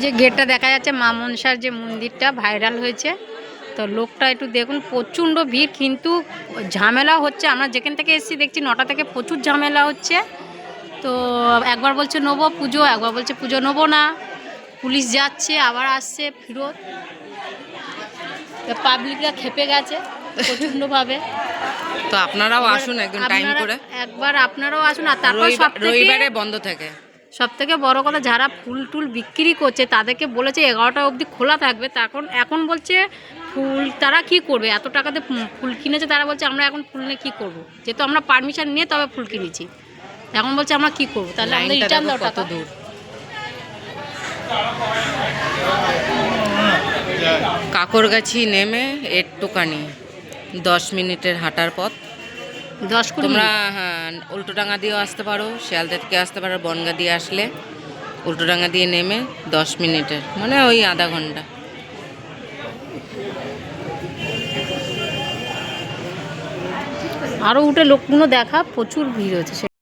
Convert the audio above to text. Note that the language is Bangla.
যে গেটটা দেখা যাচ্ছে মা মনসার যে মন্দিরটা ভাইরাল হয়েছে, তো লোকটা একটু দেখুন, প্রচণ্ড ভিড়, কিন্তু ঝামেলা হচ্ছে। আমরা যেখান থেকে এসেছি দেখছি 9টা থেকে প্রচুর ঝামেলা হচ্ছে। তো একবার বলছে নেবো পুজো, একবার বলছে পুজো নেবো না, পুলিশ যাচ্ছে আবার আসছে ফেরত। পাবলিকরা খেপে গেছে প্রচণ্ডভাবে। তো আপনারাও আসুন একদিন টাইম করে, একবার আপনারাও আসুন। আর তারপর রবিবারে বন্ধ থাকে। সব থেকে বড় কথা, যারা ফুল টুল বিক্রি করছে তাদেরকে বলেছে 11টা অবধি খোলা থাকবে। এখন বলছে ফুল তারা কি করবে, এত টাকাতে ফুল কিনেছে, তারা বলছে আমরা এখন ফুল নিয়ে কী করবো, যেহেতু আমরা পারমিশন নিয়ে তবে ফুল কিনেছি। এখন বলছে আমরা কি করবো, তাহলে আমাদের রিটার্ন দাও টাকা। দূর কাকরগাছি নেমে একটুখানি 10 মিনিটের হাঁটার পথ। 10-20 তোমরা হ্যাঁ উল্টোডাঙ্গা দিয়েও আসতে পারো, শিয়ালদা থেকে আসতে পারো, বনগা দিয়ে আসলে উল্টোডাঙ্গা দিয়ে নেমে 10 মিনিটের, মানে ওই আধা ঘন্টা। আরও উঠে লোকগুলো দেখা, প্রচুর ভিড় হচ্ছে।